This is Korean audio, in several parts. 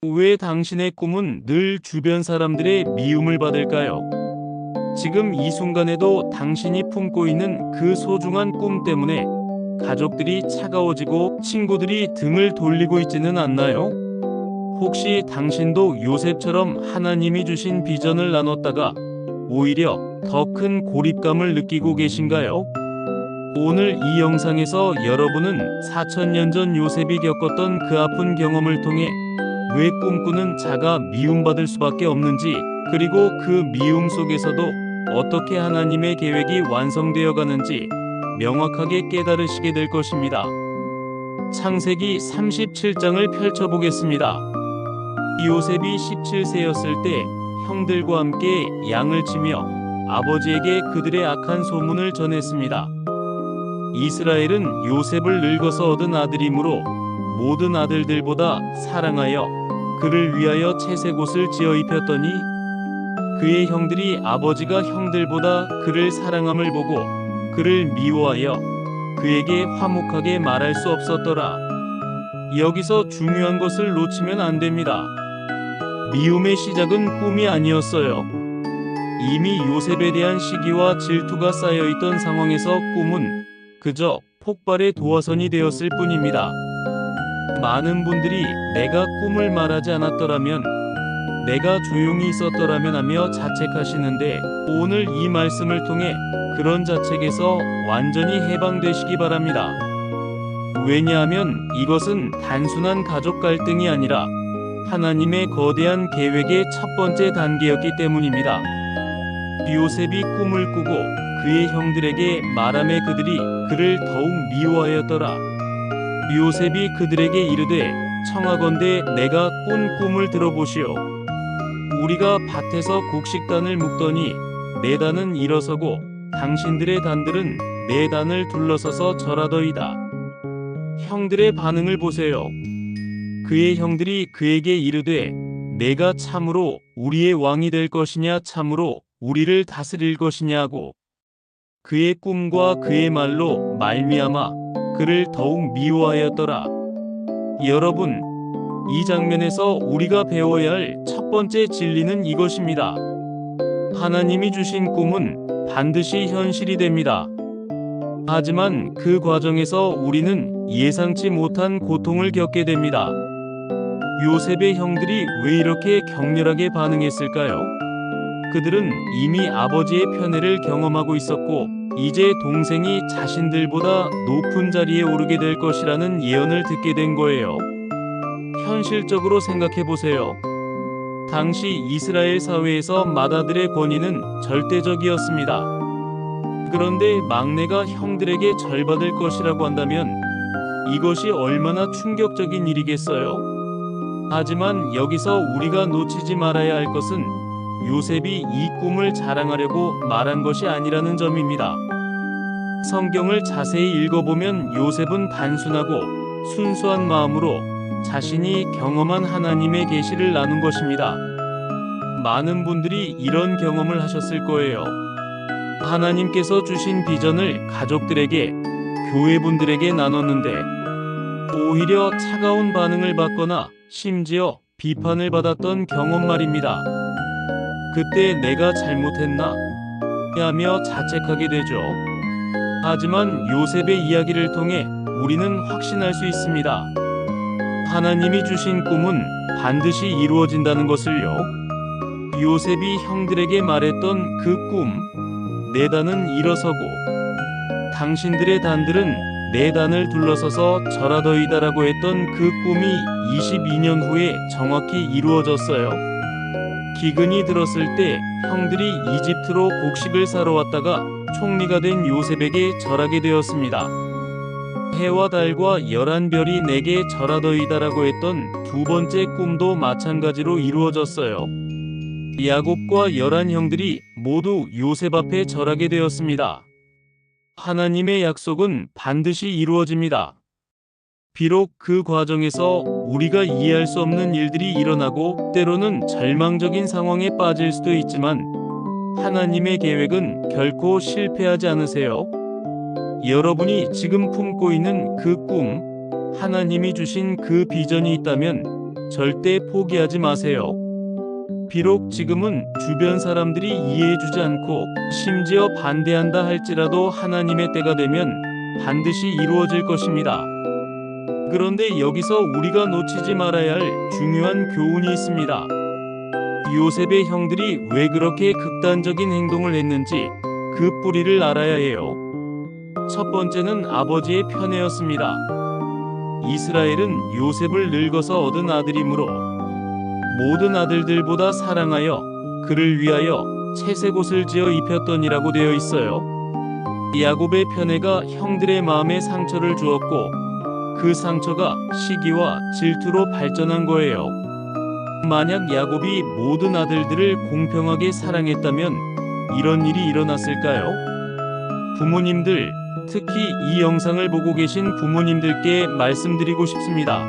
왜 당신의 꿈은 늘 주변 사람들의 미움을 받을까요? 지금 이 순간에도 당신이 품고 있는 그 소중한 꿈 때문에 가족들이 차가워지고 친구들이 등을 돌리고 있지는 않나요? 혹시 당신도 요셉처럼 하나님이 주신 비전을 나눴다가 오히려 더 큰 고립감을 느끼고 계신가요? 오늘 이 영상에서 여러분은 4000년 전 요셉이 겪었던 그 아픈 경험을 통해 왜 꿈꾸는 자가 미움받을 수밖에 없는지, 그리고 그 미움 속에서도 어떻게 하나님의 계획이 완성되어 가는지 명확하게 깨달으시게 될 것입니다. 창세기 37장을 펼쳐보겠습니다. 요셉이 17세였을 때 형들과 함께 양을 치며 아버지에게 그들의 악한 소문을 전했습니다. 이스라엘은 요셉을 늙어서 얻은 아들이므로 모든 아들들보다 사랑하여 그를 위하여 채색 옷을 지어 입혔더니 그의 형들이 아버지가 형들보다 그를 사랑함을 보고 그를 미워하여 그에게 화목하게 말할 수 없었더라. 여기서 중요한 것을 놓치면 안 됩니다. 미움의 시작은 꿈이 아니었어요. 이미 요셉에 대한 시기와 질투가 쌓여있던 상황에서 꿈은 그저 폭발의 도화선이 되었을 뿐입니다. 많은 분들이 내가 꿈을 말하지 않았더라면, 내가 조용히 있었더라면 하며 자책하시는데, 오늘 이 말씀을 통해 그런 자책에서 완전히 해방되시기 바랍니다. 왜냐하면 이것은 단순한 가족 갈등이 아니라 하나님의 거대한 계획의 첫 번째 단계였기 때문입니다. 요셉이 꿈을 꾸고 그의 형들에게 말하매 그들이 그를 더욱 미워하였더라. 요셉이 그들에게 이르되 청하건대 내가 꾼 꿈을 들어보시오. 우리가 밭에서 곡식단을 묶더니 네 단은 일어서고 당신들의 단들은 네 단을 둘러서서 절하더이다. 형들의 반응을 보세요. 그의 형들이 그에게 이르되 내가 참으로 우리의 왕이 될 것이냐, 참으로 우리를 다스릴 것이냐고. 그의 꿈과 그의 말로 말미암아 그를 더욱 미워하였더라. 여러분, 이 장면에서 우리가 배워야 할 첫 번째 진리는 이것입니다. 하나님이 주신 꿈은 반드시 현실이 됩니다. 하지만 그 과정에서 우리는 예상치 못한 고통을 겪게 됩니다. 요셉의 형들이 왜 이렇게 격렬하게 반응했을까요? 그들은 이미 아버지의 편애를 경험하고 있었고, 이제 동생이 자신들보다 높은 자리에 오르게 될 것이라는 예언을 듣게 된 거예요. 현실적으로 생각해 보세요. 당시 이스라엘 사회에서 맏아들의 권위는 절대적이었습니다. 그런데 막내가 형들에게 절받을 것이라고 한다면 이것이 얼마나 충격적인 일이겠어요? 하지만 여기서 우리가 놓치지 말아야 할 것은 요셉이 이 꿈을 자랑하려고 말한 것이 아니라는 점입니다. 성경을 자세히 읽어보면 요셉은 단순하고 순수한 마음으로 자신이 경험한 하나님의 계시를 나눈 것입니다. 많은 분들이 이런 경험을 하셨을 거예요. 하나님께서 주신 비전을 가족들에게, 교회분들에게 나눴는데 오히려 차가운 반응을 받거나 심지어 비판을 받았던 경험 말입니다. 그때 내가 잘못했나? 하며 자책하게 되죠. 하지만 요셉의 이야기를 통해 우리는 확신할 수 있습니다. 하나님이 주신 꿈은 반드시 이루어진다는 것을요. 요셉이 형들에게 말했던 그 꿈, 네 단은 일어서고 당신들의 단들은 네 단을 둘러서서 절하더이다라고 했던 그 꿈이 22년 후에 정확히 이루어졌어요. 기근이 들었을 때 형들이 이집트로 곡식을 사러 왔다가 총리가 된 요셉에게 절하게 되었습니다. 해와 달과 11별이 내게 절하더이다라고 했던 두 번째 꿈도 마찬가지로 이루어졌어요. 야곱과 11형들이 모두 요셉 앞에 절하게 되었습니다. 하나님의 약속은 반드시 이루어집니다. 비록 그 과정에서 우리가 이해할 수 없는 일들이 일어나고 때로는 절망적인 상황에 빠질 수도 있지만 하나님의 계획은 결코 실패하지 않으세요. 여러분이 지금 품고 있는 그 꿈, 하나님이 주신 그 비전이 있다면 절대 포기하지 마세요. 비록 지금은 주변 사람들이 이해해주지 않고 심지어 반대한다 할지라도 하나님의 때가 되면 반드시 이루어질 것입니다. 그런데 여기서 우리가 놓치지 말아야 할 중요한 교훈이 있습니다. 요셉의 형들이 왜 그렇게 극단적인 행동을 했는지 그 뿌리를 알아야 해요. 첫 번째는 아버지의 편애였습니다. 이스라엘은 요셉을 늙어서 얻은 아들이므로 모든 아들들보다 사랑하여 그를 위하여 채색 옷을 지어 입혔더니라고 되어 있어요. 야곱의 편애가 형들의 마음에 상처를 주었고 그 상처가 시기와 질투로 발전한 거예요. 만약 야곱이 모든 아들들을 공평하게 사랑했다면 이런 일이 일어났을까요? 부모님들, 특히 이 영상을 보고 계신 부모님들께 말씀드리고 싶습니다.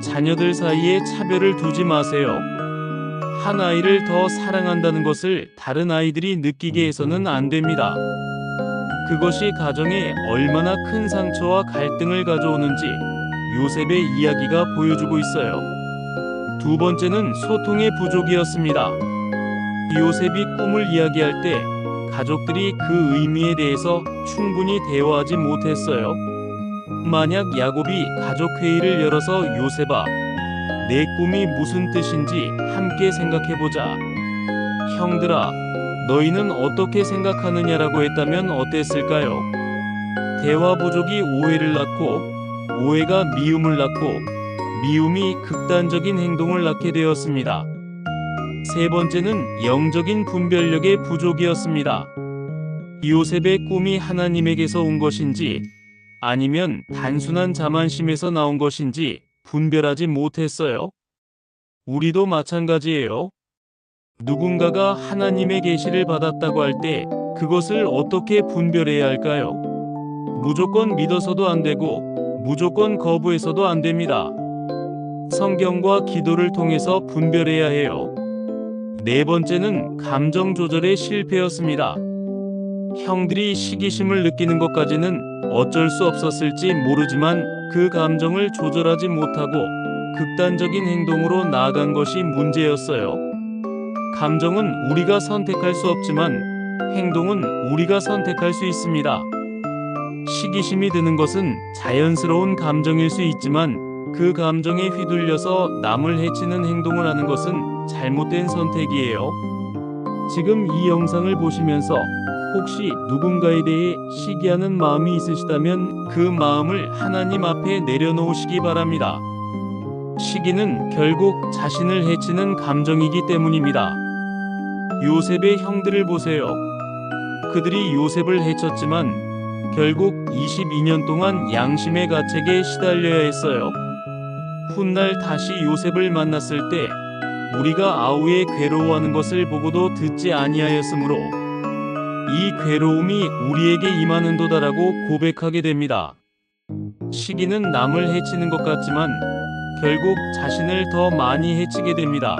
자녀들 사이에 차별을 두지 마세요. 한 아이를 더 사랑한다는 것을 다른 아이들이 느끼게 해서는 안 됩니다. 그것이 가정에 얼마나 큰 상처와 갈등을 가져오는지 요셉의 이야기가 보여주고 있어요. 두 번째는 소통의 부족이었습니다. 요셉이 꿈을 이야기할 때 가족들이 그 의미에 대해서 충분히 대화하지 못했어요. 만약 야곱이 가족회의를 열어서 요셉아, 내 꿈이 무슨 뜻인지 함께 생각해보자. 형들아, 너희는 어떻게 생각하느냐라고 했다면 어땠을까요? 대화 부족이 오해를 낳고, 오해가 미움을 낳고, 미움이 극단적인 행동을 낳게 되었습니다. 세 번째는 영적인 분별력의 부족이었습니다. 요셉의 꿈이 하나님에게서 온 것인지 아니면 단순한 자만심에서 나온 것인지 분별하지 못했어요. 우리도 마찬가지예요. 누군가가 하나님의 계시를 받았다고 할 때 그것을 어떻게 분별해야 할까요? 무조건 믿어서도 안 되고 무조건 거부해서도 안 됩니다. 성경과 기도를 통해서 분별해야 해요. 네 번째는 감정 조절의 실패였습니다. 형들이 시기심을 느끼는 것까지는 어쩔 수 없었을지 모르지만 그 감정을 조절하지 못하고 극단적인 행동으로 나아간 것이 문제였어요. 감정은 우리가 선택할 수 없지만 행동은 우리가 선택할 수 있습니다. 시기심이 드는 것은 자연스러운 감정일 수 있지만 그 감정에 휘둘려서 남을 해치는 행동을 하는 것은 잘못된 선택이에요. 지금 이 영상을 보시면서 혹시 누군가에 대해 시기하는 마음이 있으시다면 그 마음을 하나님 앞에 내려놓으시기 바랍니다. 시기는 결국 자신을 해치는 감정이기 때문입니다. 요셉의 형들을 보세요. 그들이 요셉을 해쳤지만 결국 22년 동안 양심의 가책에 시달려야 했어요. 훗날 다시 요셉을 만났을 때 우리가 아우의 괴로워하는 것을 보고도 듣지 아니하였으므로 이 괴로움이 우리에게 임하는도다라고 고백하게 됩니다. 시기는 남을 해치는 것 같지만 결국 자신을 더 많이 해치게 됩니다.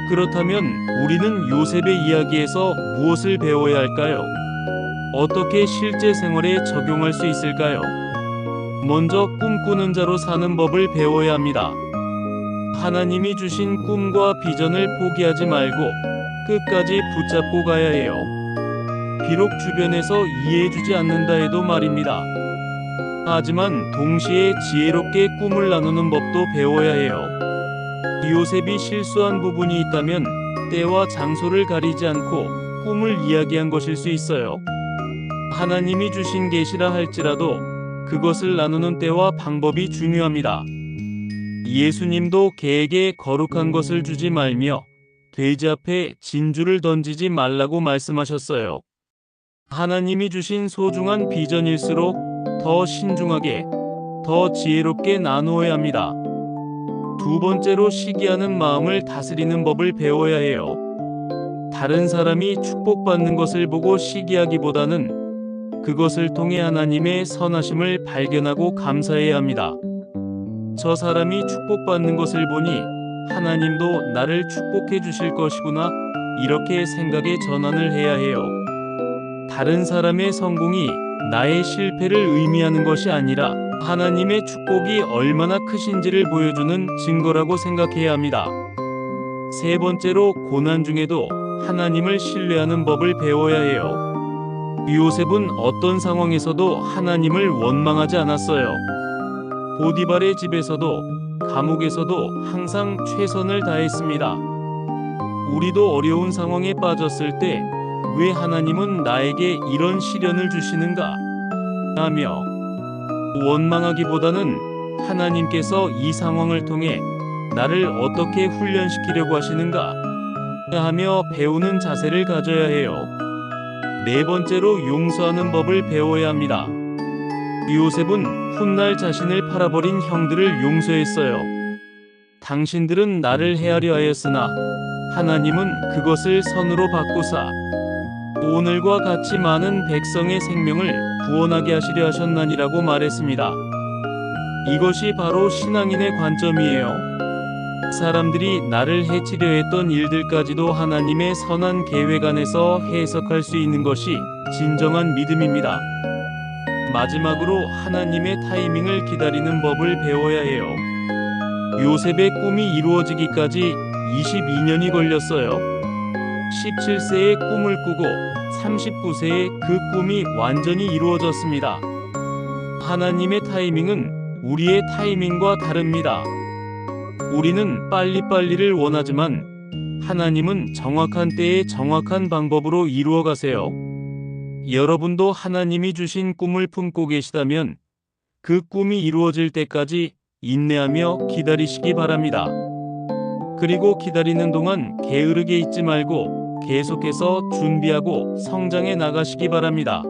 그렇다면 우리는 요셉의 이야기에서 무엇을 배워야 할까요? 어떻게 실제 생활에 적용할 수 있을까요? 먼저 꿈꾸는 자로 사는 법을 배워야 합니다. 하나님이 주신 꿈과 비전을 포기하지 말고 끝까지 붙잡고 가야 해요. 비록 주변에서 이해해주지 않는다 해도 말입니다. 하지만 동시에 지혜롭게 꿈을 나누는 법도 배워야 해요. 요셉이 실수한 부분이 있다면 때와 장소를 가리지 않고 꿈을 이야기한 것일 수 있어요. 하나님이 주신 계시라 할지라도 그것을 나누는 때와 방법이 중요합니다. 예수님도 개에게 거룩한 것을 주지 말며 돼지 앞에 진주를 던지지 말라고 말씀하셨어요. 하나님이 주신 소중한 비전일수록 더 신중하게, 더 지혜롭게 나누어야 합니다. 두 번째로 시기하는 마음을 다스리는 법을 배워야 해요. 다른 사람이 축복받는 것을 보고 시기하기보다는 그것을 통해 하나님의 선하심을 발견하고 감사해야 합니다. 저 사람이 축복받는 것을 보니 하나님도 나를 축복해 주실 것이구나, 이렇게 생각의 전환을 해야 해요. 다른 사람의 성공이 나의 실패를 의미하는 것이 아니라 하나님의 축복이 얼마나 크신지를 보여주는 증거라고 생각해야 합니다. 세 번째로, 고난 중에도 하나님을 신뢰하는 법을 배워야 해요. 요셉은 어떤 상황에서도 하나님을 원망하지 않았어요. 보디발의 집에서도 감옥에서도 항상 최선을 다했습니다. 우리도 어려운 상황에 빠졌을 때 왜 하나님은 나에게 이런 시련을 주시는가 하며 원망하기보다는 하나님께서 이 상황을 통해 나를 어떻게 훈련시키려고 하시는가 하며 배우는 자세를 가져야 해요. 네 번째로, 용서하는 법을 배워야 합니다. 요셉은 훗날 자신을 팔아버린 형들을 용서했어요. 당신들은 나를 해하려 하였으나 하나님은 그것을 선으로 바꾸사 오늘과 같이 많은 백성의 생명을 구원하게 하시려 하셨나니라고 말했습니다. 이것이 바로 신앙인의 관점이에요. 사람들이 나를 해치려 했던 일들까지도 하나님의 선한 계획 안에서 해석할 수 있는 것이 진정한 믿음입니다. 마지막으로, 하나님의 타이밍을 기다리는 법을 배워야 해요. 요셉의 꿈이 이루어지기까지 22년이 걸렸어요. 17세에 꿈을 꾸고 39세에 그 꿈이 완전히 이루어졌습니다. 하나님의 타이밍은 우리의 타이밍과 다릅니다. 우리는 빨리빨리를 원하지만 하나님은 정확한 때에 정확한 방법으로 이루어 가세요. 여러분도 하나님이 주신 꿈을 품고 계시다면 그 꿈이 이루어질 때까지 인내하며 기다리시기 바랍니다. 그리고 기다리는 동안 게으르게 있지 말고 계속해서 준비하고 성장해 나가시기 바랍니다.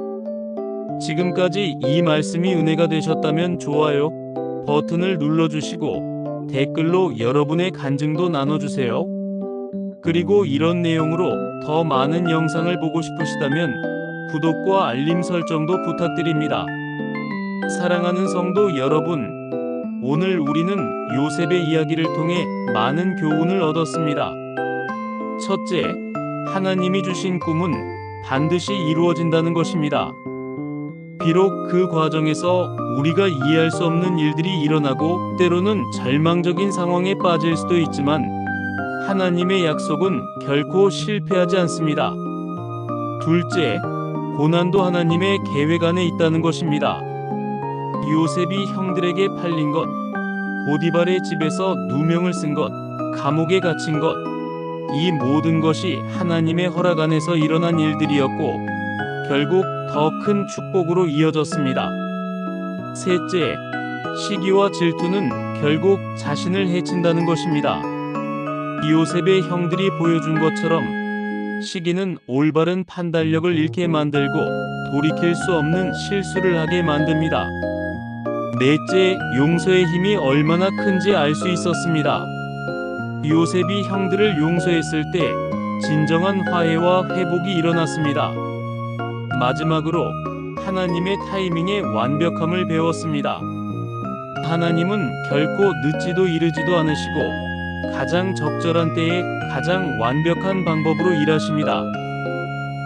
지금까지 이 말씀이 은혜가 되셨다면 좋아요 버튼을 눌러주시고 댓글로 여러분의 간증도 나눠주세요. 그리고 이런 내용으로 더 많은 영상을 보고 싶으시다면 구독과 알림 설정도 부탁드립니다. 사랑하는 성도 여러분, 오늘 우리는 요셉의 이야기를 통해 많은 교훈을 얻었습니다. 첫째, 하나님이 주신 꿈은 반드시 이루어진다는 것입니다. 비록 그 과정에서 우리가 이해할 수 없는 일들이 일어나고 때로는 절망적인 상황에 빠질 수도 있지만 하나님의 약속은 결코 실패하지 않습니다. 둘째, 고난도 하나님의 계획 안에 있다는 것입니다. 요셉이 형들에게 팔린 것, 보디발의 집에서 누명을 쓴 것, 감옥에 갇힌 것, 이 모든 것이 하나님의 허락 안에서 일어난 일들이었고 결국 더 큰 축복으로 이어졌습니다. 셋째, 시기와 질투는 결국 자신을 해친다는 것입니다. 요셉의 형들이 보여준 것처럼 시기는 올바른 판단력을 잃게 만들고 돌이킬 수 없는 실수를 하게 만듭니다. 넷째, 용서의 힘이 얼마나 큰지 알 수 있었습니다. 요셉이 형들을 용서했을 때 진정한 화해와 회복이 일어났습니다. 마지막으로 하나님의 타이밍의 완벽함을 배웠습니다. 하나님은 결코 늦지도 이르지도 않으시고 가장 적절한 때에 가장 완벽한 방법으로 일하십니다.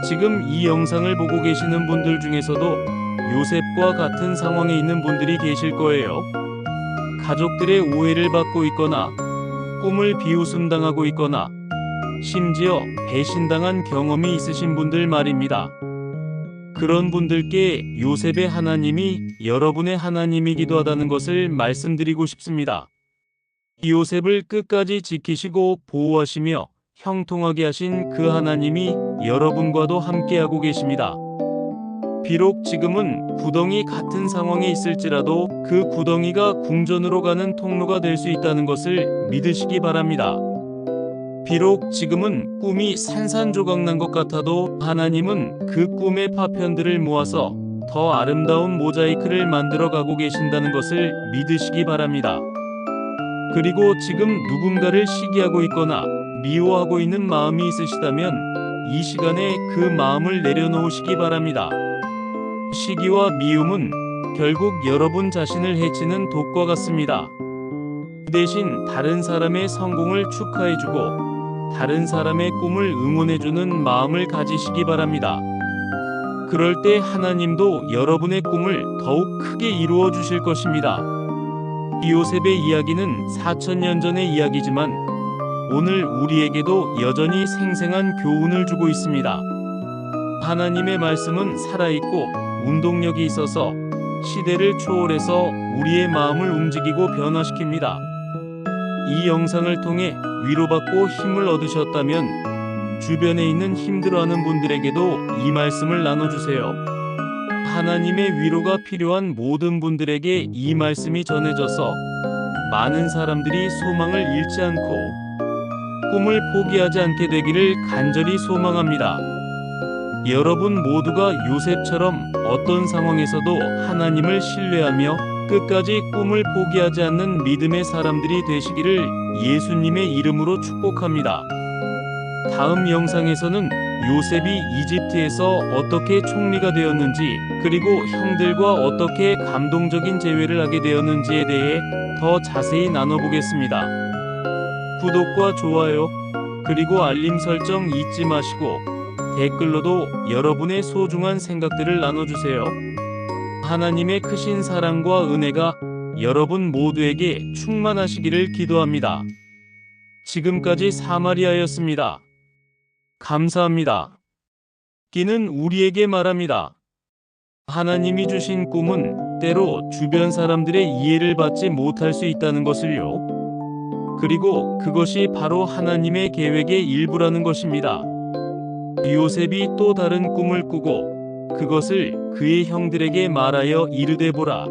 지금 이 영상을 보고 계시는 분들 중에서도 요셉과 같은 상황에 있는 분들이 계실 거예요. 가족들의 오해를 받고 있거나 꿈을 비웃음당하고 있거나 심지어 배신당한 경험이 있으신 분들 말입니다. 그런 분들께 요셉의 하나님이 여러분의 하나님이기도 하다는 것을 말씀드리고 싶습니다. 요셉을 끝까지 지키시고 보호하시며 형통하게 하신 그 하나님이 여러분과도 함께하고 계십니다. 비록 지금은 구덩이 같은 상황에 있을지라도 그 구덩이가 궁전으로 가는 통로가 될 수 있다는 것을 믿으시기 바랍니다. 비록 지금은 꿈이 산산조각난 것 같아도 하나님은 그 꿈의 파편들을 모아서 더 아름다운 모자이크를 만들어 가고 계신다는 것을 믿으시기 바랍니다. 그리고 지금 누군가를 시기하고 있거나 미워하고 있는 마음이 있으시다면 이 시간에 그 마음을 내려놓으시기 바랍니다. 시기와 미움은 결국 여러분 자신을 해치는 독과 같습니다. 대신 다른 사람의 성공을 축하해주고 다른 사람의 꿈을 응원해주는 마음을 가지시기 바랍니다. 그럴 때 하나님도 여러분의 꿈을 더욱 크게 이루어 주실 것입니다. 요셉의 이야기는 4000년 전의 이야기지만 오늘 우리에게도 여전히 생생한 교훈을 주고 있습니다. 하나님의 말씀은 살아있고 운동력이 있어서 시대를 초월해서 우리의 마음을 움직이고 변화시킵니다. 이 영상을 통해 위로받고 힘을 얻으셨다면 주변에 있는 힘들어하는 분들에게도 이 말씀을 나눠주세요. 하나님의 위로가 필요한 모든 분들에게 이 말씀이 전해져서 많은 사람들이 소망을 잃지 않고 꿈을 포기하지 않게 되기를 간절히 소망합니다. 여러분 모두가 요셉처럼 어떤 상황에서도 하나님을 신뢰하며 끝까지 꿈을 포기하지 않는 믿음의 사람들이 되시기를 예수님의 이름으로 축복합니다. 다음 영상에서는 요셉이 이집트에서 어떻게 총리가 되었는지, 그리고 형들과 어떻게 감동적인 재회를 하게 되었는지에 대해 더 자세히 나눠보겠습니다. 구독과 좋아요, 그리고 알림 설정 잊지 마시고 댓글로도 여러분의 소중한 생각들을 나눠주세요. 하나님의 크신 사랑과 은혜가 여러분 모두에게 충만하시기를 기도합니다. 지금까지 사마리아였습니다. 감사합니다. 끼는 우리에게 말합니다. 하나님이 주신 꿈은 때로 주변 사람들의 이해를 받지 못할 수 있다는 것을요. 그리고 그것이 바로 하나님의 계획의 일부라는 것입니다. 요셉이 또 다른 꿈을 꾸고 그것을 그의 형들에게 말하여 이르되 보라.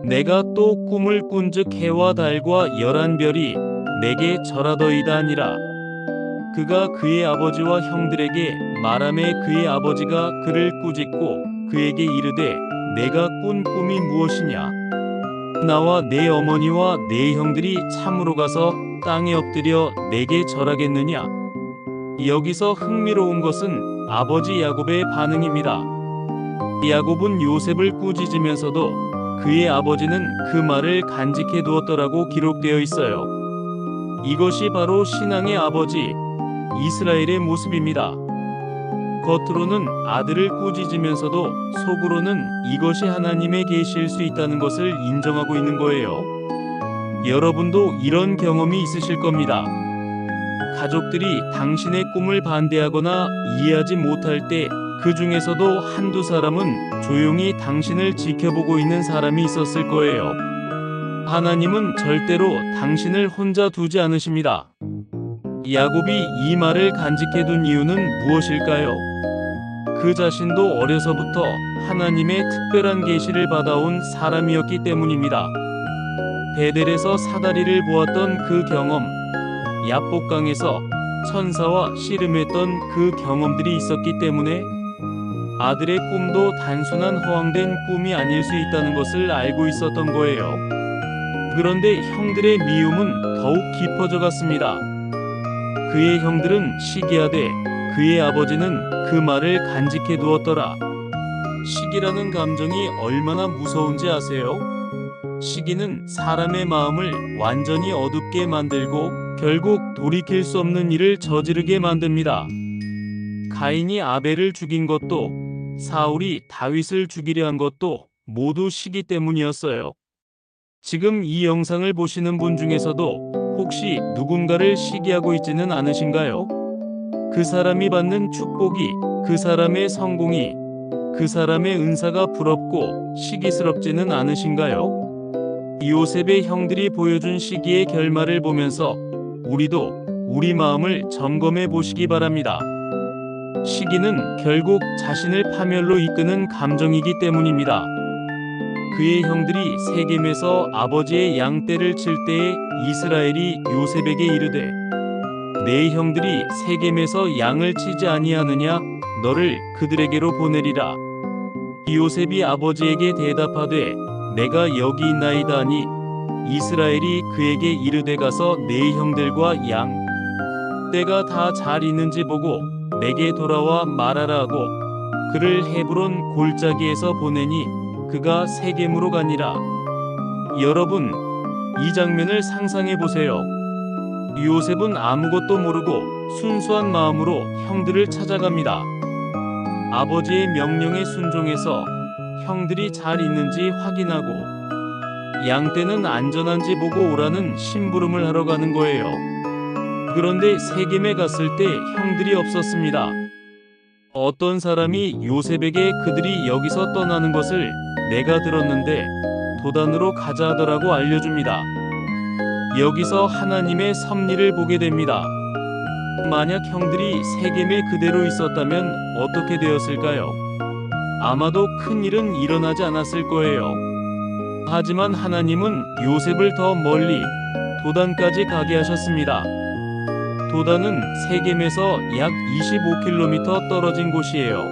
내가 또 꿈을 꾼즉 해와 달과 11별이 내게 절하더이다 하니라. 그가 그의 아버지와 형들에게 말하매 그의 아버지가 그를 꾸짖고 그에게 이르되 내가 꾼 꿈이 무엇이냐? 나와 내 어머니와 내 형들이 참으로 가서 땅에 엎드려 내게 절하겠느냐? 여기서 흥미로운 것은 아버지 야곱의 반응입니다. 야곱은 요셉을 꾸짖으면서도 그의 아버지는 그 말을 간직해 두었더라고 기록되어 있어요. 이것이 바로 신앙의 아버지 이스라엘의 모습입니다. 겉으로는 아들을 꾸짖으면서도 속으로는 이것이 하나님의 계시일 수 있다는 것을 인정하고 있는 거예요. 여러분도 이런 경험이 있으실 겁니다. 가족들이 당신의 꿈을 반대하거나 이해하지 못할 때 그 중에서도 한두 사람은 조용히 당신을 지켜보고 있는 사람이 있었을 거예요. 하나님은 절대로 당신을 혼자 두지 않으십니다. 야곱이 이 말을 간직해 둔 이유는 무엇일까요? 그 자신도 어려서부터 하나님의 특별한 계시를 받아온 사람이었기 때문입니다. 베델에서 사다리를 보았던 그 경험, 야복강에서 천사와 씨름했던 그 경험들이 있었기 때문에 아들의 꿈도 단순한 허황된 꿈이 아닐 수 있다는 것을 알고 있었던 거예요. 그런데 형들의 미움은 더욱 깊어져 갔습니다. 그의 형들은 시기하되 그의 아버지는 그 말을 간직해 두었더라. 시기라는 감정이 얼마나 무서운지 아세요? 시기는 사람의 마음을 완전히 어둡게 만들고 결국 돌이킬 수 없는 일을 저지르게 만듭니다. 가인이 아벨을 죽인 것도 사울이 다윗을 죽이려 한 것도 모두 시기 때문이었어요. 지금 이 영상을 보시는 분 중에서도 혹시 누군가를 시기하고 있지는 않으신가요? 그 사람이 받는 축복이, 그 사람의 성공이, 그 사람의 은사가 부럽고 시기스럽지는 않으신가요? 요셉의 형들이 보여준 시기의 결말을 보면서 우리도 우리 마음을 점검해 보시기 바랍니다. 시기는 결국 자신을 파멸로 이끄는 감정이기 때문입니다. 그의 형들이 세겜에서 아버지의 양떼를 칠 때에 이스라엘이 요셉에게 이르되 내 형들이 세겜에서 양을 치지 아니하느냐? 너를 그들에게로 보내리라. 요셉이 아버지에게 대답하되 내가 여기 있나이다 하니 이스라엘이 그에게 이르되 가서 내 형들과 양 떼가 다 잘 있는지 보고 내게 돌아와 말하라 하고 그를 헤브론 골짜기에서 보내니 그가 세겜으로 가니라. 여러분, 이 장면을 상상해 보세요. 요셉은 아무것도 모르고 순수한 마음으로 형들을 찾아갑니다. 아버지의 명령에 순종해서 형들이 잘 있는지 확인하고 양떼는 안전한지 보고 오라는 심부름을 하러 가는 거예요. 그런데 세겜에 갔을 때 형들이 없었습니다. 어떤 사람이 요셉에게 그들이 여기서 떠나는 것을 내가 들었는데 도단으로 가자 하더라고 알려줍니다. 여기서 하나님의 섭리를 보게 됩니다. 만약 형들이 세겜에 그대로 있었다면 어떻게 되었을까요? 아마도 큰 일은 일어나지 않았을 거예요. 하지만 하나님은 요셉을 더 멀리 도단까지 가게 하셨습니다. 도단은 세겜에서 약 25km 떨어진 곳이에요.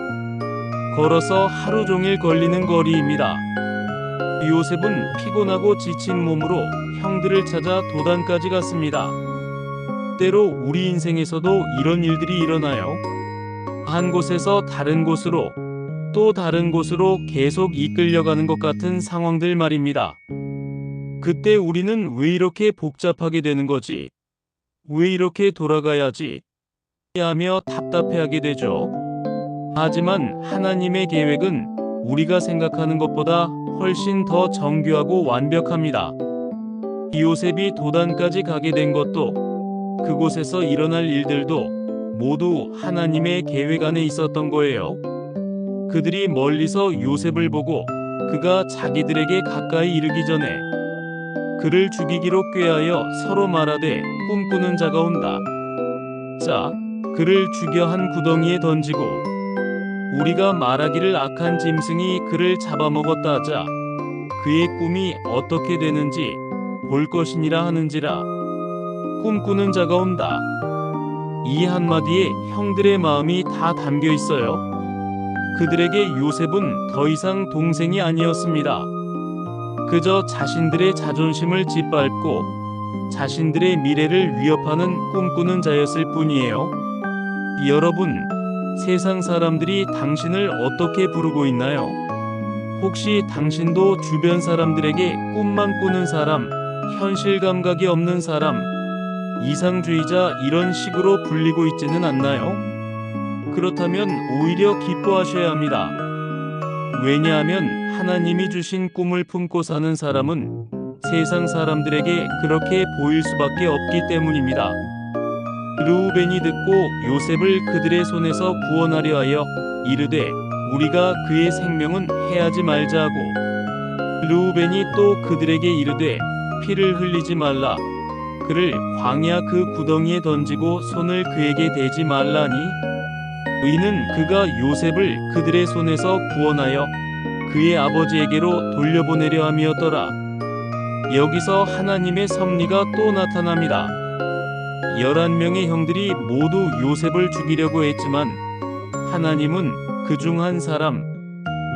걸어서 하루 종일 걸리는 거리입니다. 요셉은 피곤하고 지친 몸으로 형들을 찾아 도단까지 갔습니다. 때로 우리 인생에서도 이런 일들이 일어나요. 한 곳에서 다른 곳으로 또 다른 곳으로 계속 이끌려가는 것 같은 상황들 말입니다. 그때 우리는 왜 이렇게 복잡하게 되는 거지? 왜 이렇게 돌아가야지? 하며 답답해하게 되죠. 하지만 하나님의 계획은 우리가 생각하는 것보다 훨씬 더 정교하고 완벽합니다. 요셉이 도단까지 가게 된 것도 그곳에서 일어날 일들도 모두 하나님의 계획 안에 있었던 거예요. 그들이 멀리서 요셉을 보고 그가 자기들에게 가까이 이르기 전에 그를 죽이기로 꾀하여 서로 말하되 꿈꾸는 자가 온다. 자, 그를 죽여 한 구덩이에 던지고 우리가 말하기를 악한 짐승이 그를 잡아먹었다 하자 그의 꿈이 어떻게 되는지 볼 것이니라 하는지라. 꿈꾸는 자가 온다. 이 한마디에 형들의 마음이 다 담겨 있어요. 그들에게 요셉은 더 이상 동생이 아니었습니다. 그저 자신들의 자존심을 짓밟고 자신들의 미래를 위협하는 꿈꾸는 자였을 뿐이에요. 여러분, 세상 사람들이 당신을 어떻게 부르고 있나요? 혹시 당신도 주변 사람들에게 꿈만 꾸는 사람, 현실 감각이 없는 사람, 이상주의자 이런 식으로 불리고 있지는 않나요? 그렇다면 오히려 기뻐하셔야 합니다. 왜냐하면 하나님이 주신 꿈을 품고 사는 사람은 세상 사람들에게 그렇게 보일 수밖에 없기 때문입니다. 르우벤이 듣고 요셉을 그들의 손에서 구원하려 하여 이르되 우리가 그의 생명은 해하지 말자 하고 르우벤이 또 그들에게 이르되 피를 흘리지 말라. 그를 광야 그 구덩이에 던지고 손을 그에게 대지 말라니. 이는 그가 요셉을 그들의 손에서 구원하여 그의 아버지에게로 돌려보내려 함이었더라. 여기서 하나님의 섭리가 또 나타납니다. 11명의 형들이 모두 요셉을 죽이려고 했지만 하나님은 그중 한 사람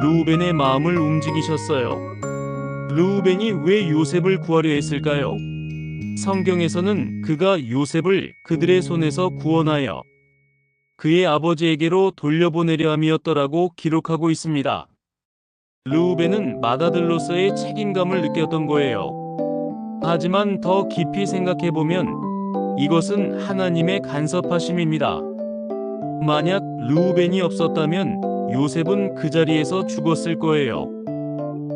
르우벤의 마음을 움직이셨어요. 르우벤이 왜 요셉을 구하려 했을까요? 성경에서는 그가 요셉을 그들의 손에서 구원하여 그의 아버지에게로 돌려보내려 함이었더라고 기록하고 있습니다. 르우벤은 맏아들로서의 책임감을 느꼈던 거예요. 하지만 더 깊이 생각해보면 이것은 하나님의 간섭하심입니다. 만약 르우벤이 없었다면 요셉은 그 자리에서 죽었을 거예요.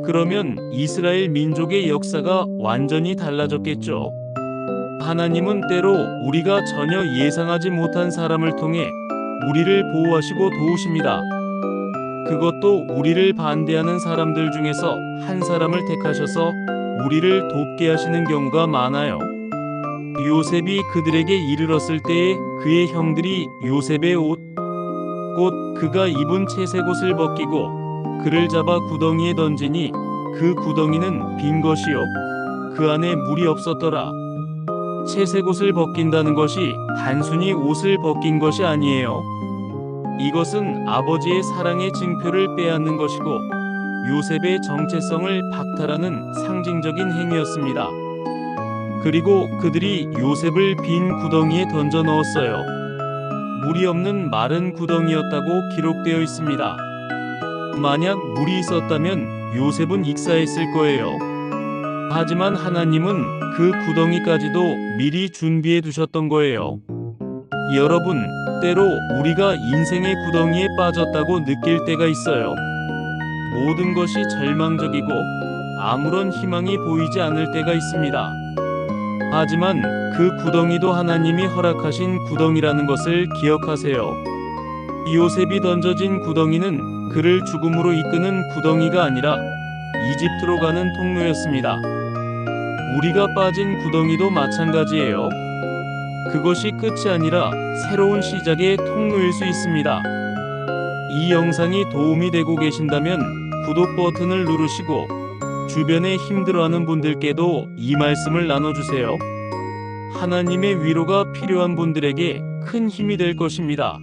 그러면 이스라엘 민족의 역사가 완전히 달라졌겠죠. 하나님은 때로 우리가 전혀 예상하지 못한 사람을 통해 우리를 보호하시고 도우십니다. 그것도 우리를 반대하는 사람들 중에서 한 사람을 택하셔서 우리를 돕게 하시는 경우가 많아요. 요셉이 그들에게 이르렀을 때에 그의 형들이 요셉의 옷, 곧 그가 입은 채색 옷을 벗기고 그를 잡아 구덩이에 던지니 그 구덩이는 빈 것이요 그 안에 물이 없었더라. 채색 옷을 벗긴다는 것이 단순히 옷을 벗긴 것이 아니에요. 이것은 아버지의 사랑의 증표를 빼앗는 것이고 요셉의 정체성을 박탈하는 상징적인 행위였습니다. 그리고 그들이 요셉을 빈 구덩이에 던져 넣었어요. 물이 없는 마른 구덩이였다고 기록되어 있습니다. 만약 물이 있었다면 요셉은 익사했을 거예요. 하지만 하나님은 그 구덩이까지도 미리 준비해 두셨던 거예요. 여러분, 때로 우리가 인생의 구덩이에 빠졌다고 느낄 때가 있어요. 모든 것이 절망적이고 아무런 희망이 보이지 않을 때가 있습니다. 하지만 그 구덩이도 하나님이 허락하신 구덩이라는 것을 기억하세요. 요셉이 던져진 구덩이는 그를 죽음으로 이끄는 구덩이가 아니라 이집트로 가는 통로였습니다. 우리가 빠진 구덩이도 마찬가지예요. 그것이 끝이 아니라 새로운 시작의 통로일 수 있습니다. 이 영상이 도움이 되고 계신다면 구독 버튼을 누르시고 주변에 힘들어하는 분들께도 이 말씀을 나눠주세요. 하나님의 위로가 필요한 분들에게 큰 힘이 될 것입니다.